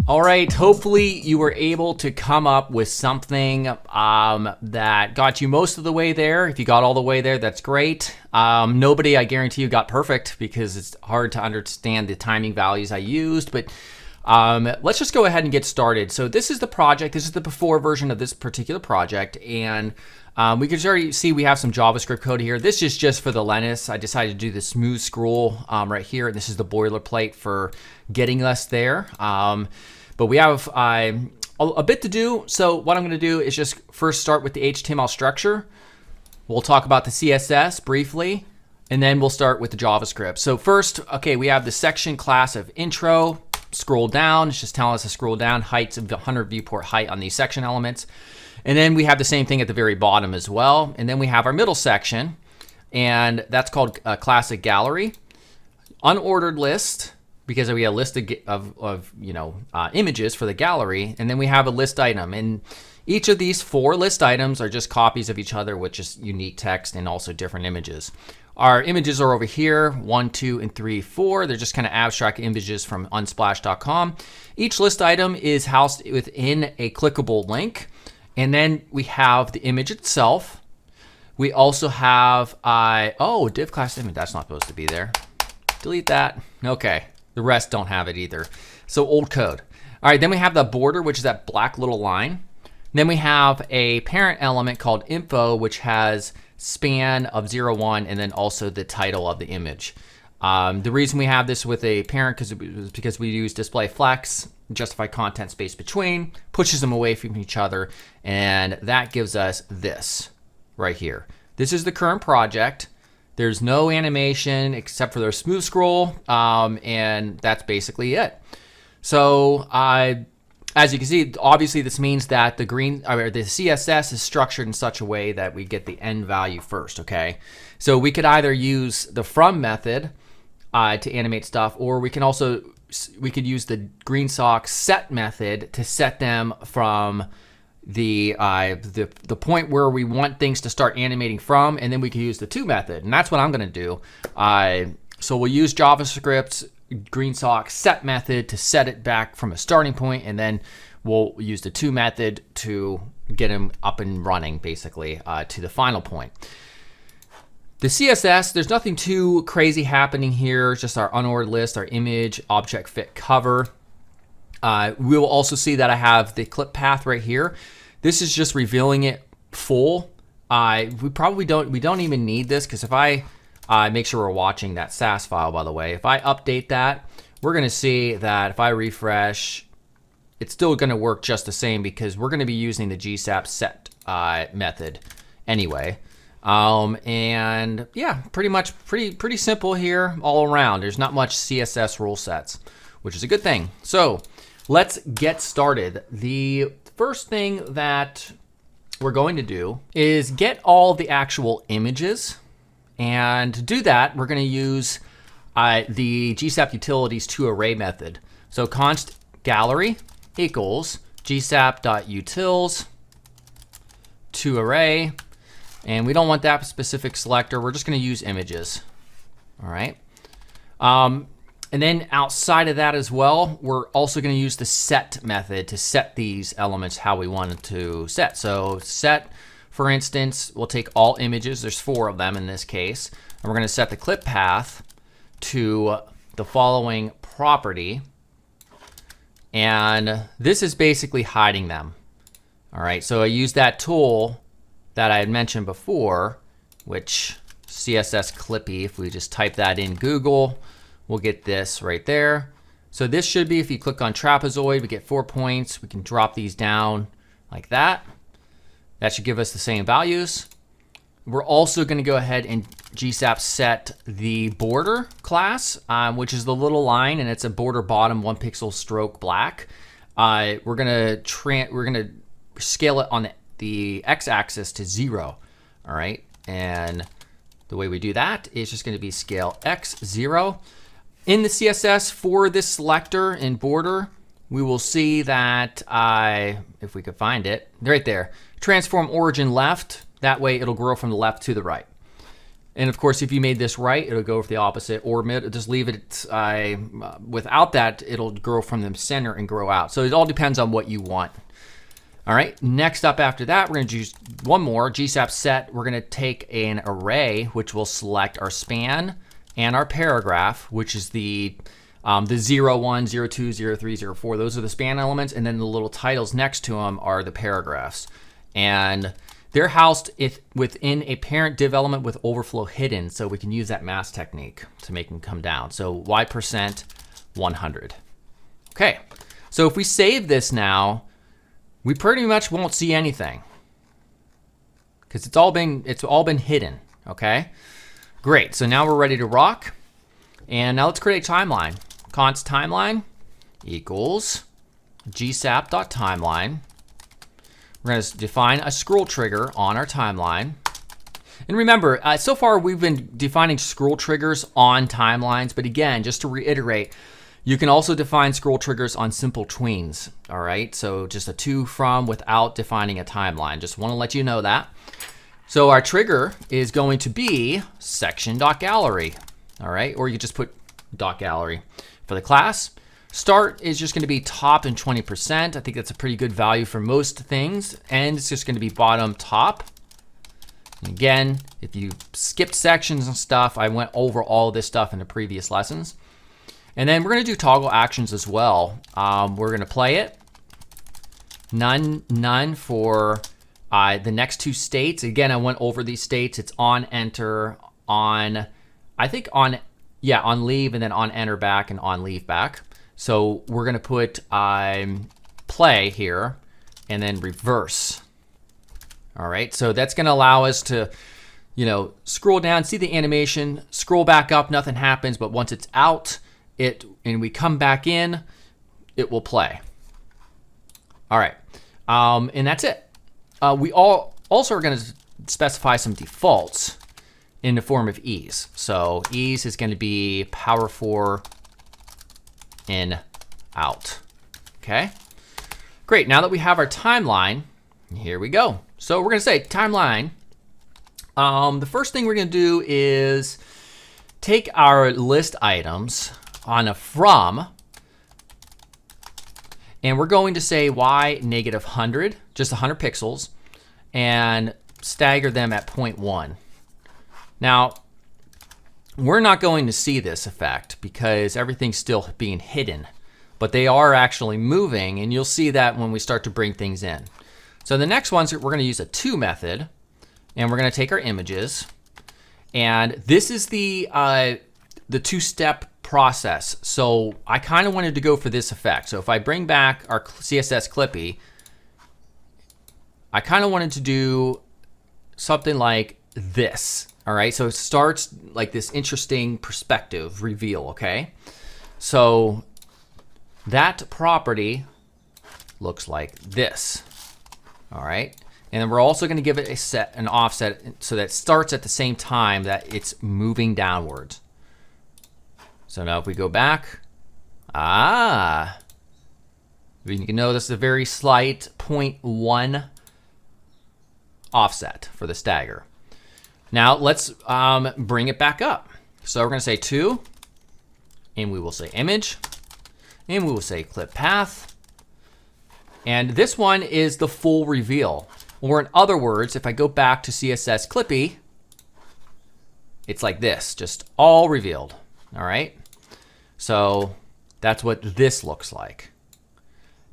All right, hopefully you were able to come up with something that got you most of the way there. If you got all the way there, that's great. Nobody, I guarantee you, got perfect because it's hard to understand the timing values I used, but let's just go ahead and get started. So this is the project. This is the before version of this particular project, and we can already see we have some JavaScript code here. This is just for the Linux. I decided to do the smooth scroll right here, and this is the boilerplate for getting us there. But we have a bit to do. So what I'm going to do is just first start with the HTML structure. We'll talk about the CSS briefly, and then we'll start with the JavaScript. So first, okay, we have the section class of intro. Scroll down. It's just telling us to scroll down. Heights of 100 viewport height on these section elements. And then we have the same thing at the very bottom as well. And then we have our middle section, and that's called a classic gallery. Unordered list, because we have a list of images for the gallery, and then we have a list item. And each of these 4 list items are just copies of each other with just unique text and also different images. Our images are over here, 1, 2, and 3, 4. They're just kind of abstract images from unsplash.com. Each list item is housed within a clickable link. And then we have the image itself. We also have, div class image. That's not supposed to be there. Delete that. Okay. The rest don't have it either. So old code. All right, then we have the border, which is that black little line. Then we have a parent element called info, which has span of 0, 1, and then also the title of the image. The reason we have this with a parent is because we use display flex, justify content space between, pushes them away from each other, and that gives us this right here. This is the current project. There's no animation except for their smooth scroll, and that's basically it. So as you can see, obviously this means that the CSS is structured in such a way that we get the end value first, okay? So we could either use the from method to animate stuff, or we could use the green sock set method to set them from the point where we want things to start animating from, and then we can use the to method, and that's what I'm going to do. So we'll use JavaScript's green sock set method to set it back from a starting point, and then we'll use the to method to get them up and running, basically, to the final point. The CSS, there's nothing too crazy happening here. It's just our unordered list, our image, object fit cover. We will also see that I have the clip path right here. This is just revealing it full. We don't even need this, because if I make sure we're watching that SAS file, by the way, if I update that, we're going to see that if I refresh, it's still going to work just the same, because we're going to be using the gsap set method anyway. And yeah, pretty simple here all around. There's not much CSS rule sets, which is a good thing. So let's get started. The first thing that we're going to do is get all the actual images. And to do that, we're going to use the gsap utilities to array method. So const gallery equals gsap.utils to array. And we don't want that specific selector. We're just going to use images. All right. And then outside of that as well, we're also going to use the set method to set these elements how we want it to set. So set, for instance, we'll take all images. There's 4 of them in this case. And we're going to set the clip path to the following property. And this is basically hiding them. All right. So I use that tool that I had mentioned before, which CSS Clippy, if we just type that in Google, we'll get this right there. So this should be, if you click on trapezoid, we get 4 points. We can drop these down like that. That should give us the same values. We're also going to go ahead and gsap set the border class, which is the little line, and it's a border bottom 1 pixel stroke black. We're going to scale it on the x-axis to 0. All right, and the way we do that is just going to be scale x 0. In the CSS for this selector and border, we will see that if we could find it right there, transform origin left. That way it'll grow from the left to the right. And of course, if you made this right, it'll go for the opposite, or just leave it without that, it'll grow from the center and grow out. So it all depends on what you want. All right, next up after that, we're gonna use one more, GSAP set. We're gonna take an array, which will select our span and our paragraph, which is the 0, 1, 0, 2, 0, 3, 0, 4. Those are the span elements, and then the little titles next to them are the paragraphs. And they're housed within a parent div element with overflow hidden, so we can use that mask technique to make them come down. So y%100. Okay, so if we save this now, we pretty much won't see anything because it's all been hidden. Okay, great. So now we're ready to rock, and now let's create a timeline. Const timeline equals gsap.timeline. We're going to define a scroll trigger on our timeline. And remember, so far we've been defining scroll triggers on timelines, but again, just to reiterate, you can also define scroll triggers on simple tweens, all right? So just a to, from, without defining a timeline. Just want to let you know that. So our trigger is going to be section.gallery, all right? Or you just put .gallery for the class. Start is just going to be top and 20%. I think that's a pretty good value for most things. And it's just going to be bottom top. And again, if you skipped sections and stuff, I went over all this stuff in the previous lessons. And then we're going to do toggle actions as well. We're going to play it. None for the next two states. Again, I went over these states. It's on enter, on, I think on leave, and then on enter back and on leave back. So we're going to put play here and then reverse. All right, so that's going to allow us to, scroll down, see the animation, scroll back up, nothing happens, but once it's out, and we come back in, it will play. All right, and that's it. We also are going to specify some defaults in the form of ease. So ease is going to be power 4 in, out. Okay, great. Now that we have our timeline, here we go. So we're going to say timeline. The first thing we're going to do is take our list items on a from, and we're going to say y -100, just 100 pixels, and stagger them at 0.1. Now, we're not going to see this effect because everything's still being hidden, but they are actually moving, and you'll see that when we start to bring things in. So the next ones, we're going to use a to method, and we're going to take our images, and this is the two-step process. So I kind of wanted to go for this effect. So if I bring back our CSS Clippy, I kind of wanted to do something like this. All right, so it starts like this interesting perspective reveal, okay? So that property looks like this, all right? And then we're also gonna give it an offset so that it starts at the same time that it's moving downwards. So now if we go back, we can notice a very slight 0.1 offset for the stagger. Now let's bring it back up. So we're gonna say to, and we will say image, and we will say clip path. And this one is the full reveal. Or in other words, if I go back to CSS Clippy, it's like this, just all revealed, all right? So that's what this looks like.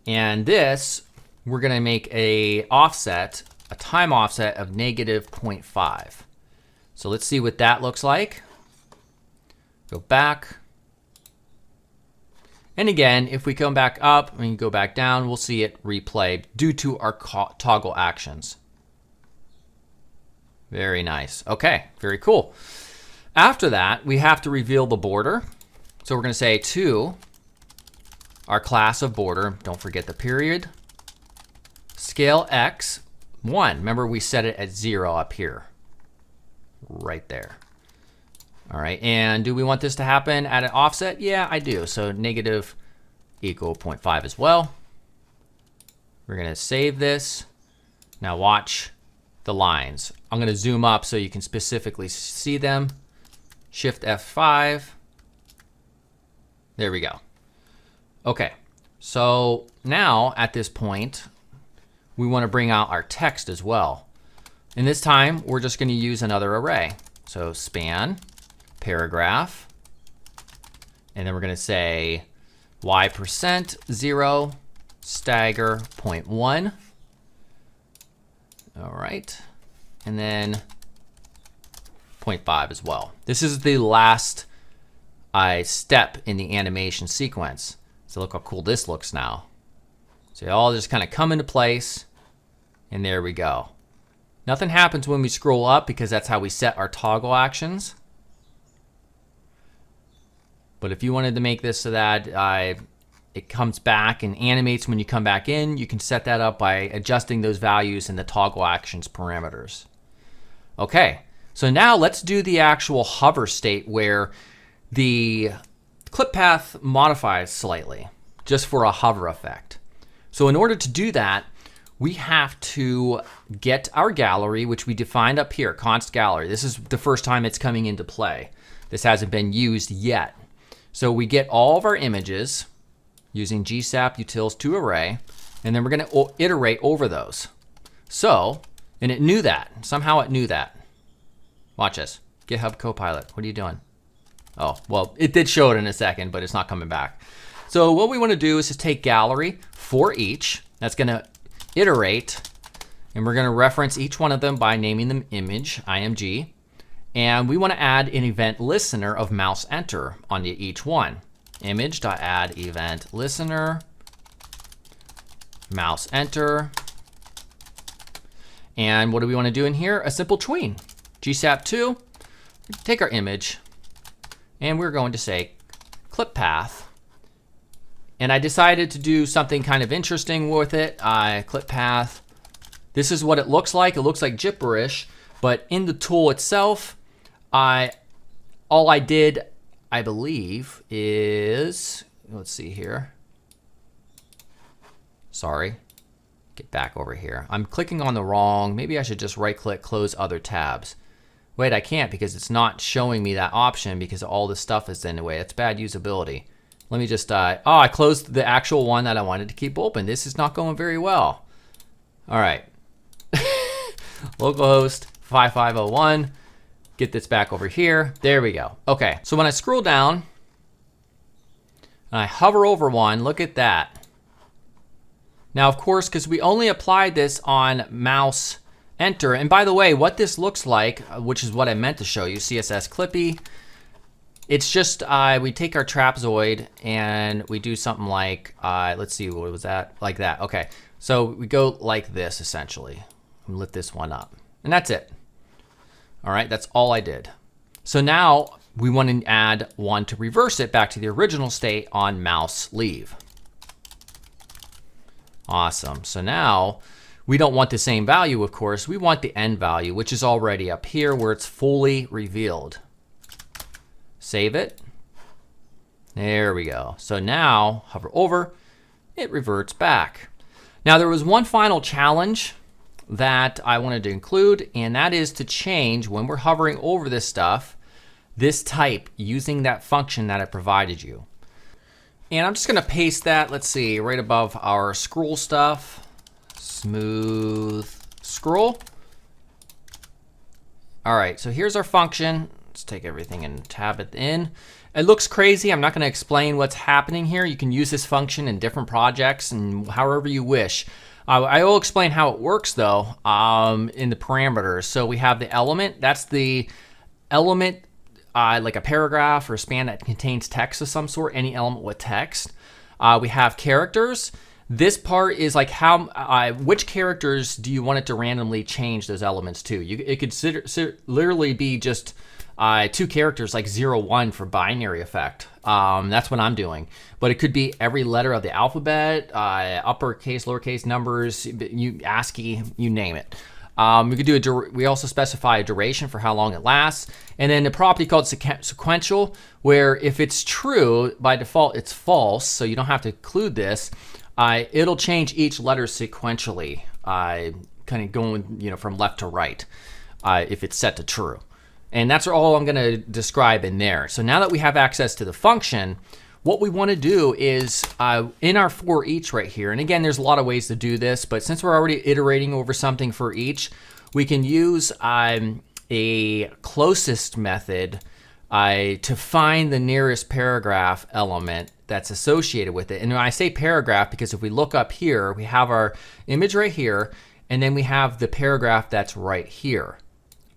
And this, we're gonna make a offset, a time offset of -0.5. So let's see what that looks like. Go back. And again, if we come back up and go back down, we'll see it replay due to our toggle actions. Very nice. Okay, very cool. After that, we have to reveal the border. So we're going to say to our class of border, don't forget the period, scale X 1. Remember, we set it at 0 up here. Right there. All right, and do we want this to happen at an offset? Yeah, I do. So negative equal 0.5 as well. We're gonna save this. Now watch, the lines. I'm going to zoom up so you can specifically see them. Shift F5. There we go. Okay, so now at this point, we want to bring out our text as well. And this time, we're just going to use another array. So span, paragraph, and then we're going to say y%0, stagger 0.1. All right, and then 0.5 as well. This is the last step in the animation sequence. So look how cool this looks now. So they all just kind of come into place, and there we go. Nothing happens when we scroll up because that's how we set our toggle actions. But if you wanted to make this so that it comes back and animates when you come back in, you can set that up by adjusting those values in the toggle actions parameters. Okay, so now let's do the actual hover state where the clip path modifies slightly just for a hover effect. So in order to do that, we have to get our gallery, which we defined up here, const gallery. This is the first time it's coming into play. This hasn't been used yet. So we get all of our images using gsap utils to array, and then we're going to iterate over those. So, and it knew that. Somehow it knew that. Watch this. GitHub Copilot. What are you doing? Oh, well, it did show it in a second, but it's not coming back. So what we want to do is just take gallery for each. That's going to iterate, and we're going to reference each one of them by naming them image, img. And we want to add an event listener of mouse enter onto each one. Image.add event listener, mouse enter. And what do we want to do in here? A simple tween. gsap2, take our image, and we're going to say clip path. And I decided to do something kind of interesting with it. Clip path. This is what it looks like. It looks like gibberish, but in the tool itself, all I did, I believe, is, let's see here. Sorry, get back over here. I'm clicking on the wrong, maybe I should just right click, close other tabs. Wait, I can't because it's not showing me that option because all this stuff is in the way. It's bad usability. Let me just, oh, I closed the actual one that I wanted to keep open. This is not going very well. All right. Localhost 5501. Get this back over here. There we go. Okay, so when I scroll down and I hover over one, look at that. Now, of course, because we only applied this on mouse enter, and by the way, what this looks like, which is what I meant to show you, CSS Clippy, it's just, we take our trapezoid and we do something like, let's see, what was that? Like that, okay. So we go like this, essentially, and lift this one up, and that's it. All right, that's all I did. So now we want to add one to reverse it back to the original state on mouse leave. Awesome, so now we don't want the same value, of course. We want the end value, which is already up here where it's fully revealed. Save it. There we go. So now hover over, it reverts back. Now there was one final challenge that I wanted to include, and that is to change when we're hovering over this stuff, this type using that function that I provided you. And I'm just gonna paste that, let's see, right above our scroll stuff. Smooth scroll. All right, so here's our function. Let's take everything and tab it in. It looks crazy. I'm not going to explain what's happening here. You can use this function in different projects and however you wish. I will explain how it works though in the parameters. So we have the element. That's the element like a paragraph or a span that contains text of some sort, any element with text. We have characters. This part is like how, which characters do you want it to randomly change those elements to? It could literally be just 2 characters like 0, 1 for binary effect. That's what I'm doing. But it could be every letter of the alphabet, uppercase, lowercase numbers, ASCII, you name it. We could do we also specify a duration for how long it lasts. And then a property called sequential, where if it's true, by default it's false, so you don't have to include this. It'll change each letter sequentially, kind kind of going, from left to right if it's set to true. And that's all I'm going to describe in there. So now that we have access to the function, what we want to do is in our for each right here, and again, there's a lot of ways to do this, but since we're already iterating over something for each, we can use a closest method to find the nearest paragraph element that's associated with it. And when I say paragraph, because if we look up here, we have our image right here, and then we have the paragraph that's right here.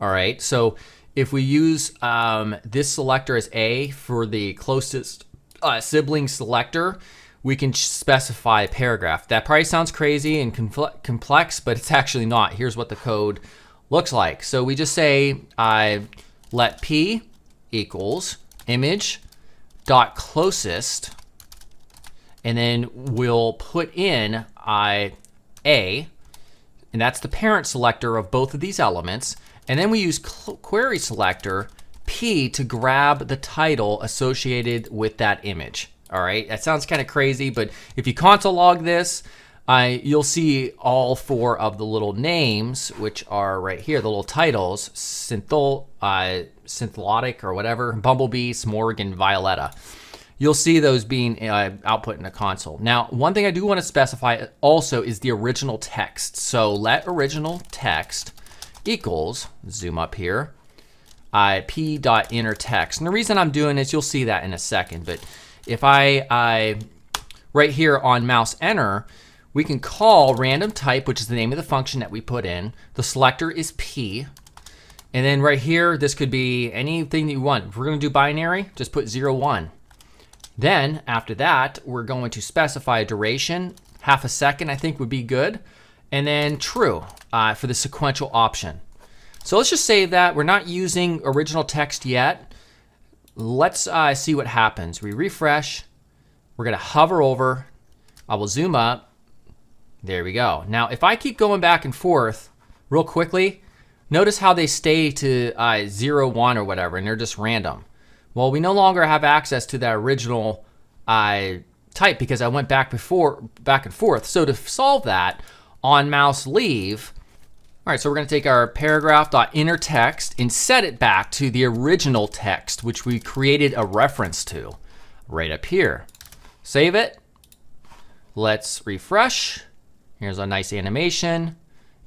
All right, so if we use this selector as A for the closest sibling selector, we can specify a paragraph. That probably sounds crazy and complex, but it's actually not. Here's what the code looks like. So we just say let P equals image dot closest, and then we'll put in A, and that's the parent selector of both of these elements. And then we use query selector P to grab the title associated with that image. All right, that sounds kind of crazy, but if you console log this, you'll see all 4 of the little names, which are right here, the little titles, Synthotic or whatever, Bumblebee, Smorg, and Violetta. You'll see those being output in the console. Now, one thing I do want to specify also is the original text. So let original text equals, zoom up here, p.inner text. And the reason I'm doing this, you'll see that in a second, but if I right here on mouse enter, we can call random type, which is the name of the function that we put in. The selector is P. And then right here, this could be anything that you want. If we're going to do binary, just put 0, 1. Then after that, we're going to specify a duration. Half a second, I think, would be good. And then true for the sequential option. So let's just say that we're not using original text yet. Let's see what happens. We refresh. We're going to hover over. I will zoom up. There we go. Now, if I keep going back and forth real quickly, notice how they stay to 0, 1 or whatever, and they're just random. Well, we no longer have access to that original type because I went back and forth. So to solve that, on mouse leave, all right, so we're going to take our paragraph.inner text and set it back to the original text, which we created a reference to right up here. Save it. Let's refresh. Here's a nice animation.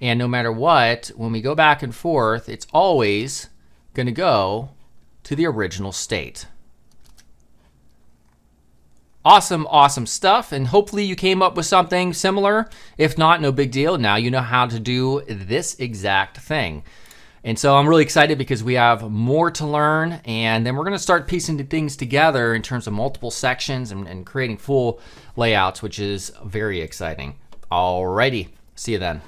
And no matter what, when we go back and forth, it's always going to go to the original state. Awesome, awesome stuff. And hopefully you came up with something similar. If not, no big deal. Now you know how to do this exact thing. And so I'm really excited because we have more to learn. And then we're going to start piecing things together in terms of multiple sections and creating full layouts, which is very exciting. Alrighty, see you then.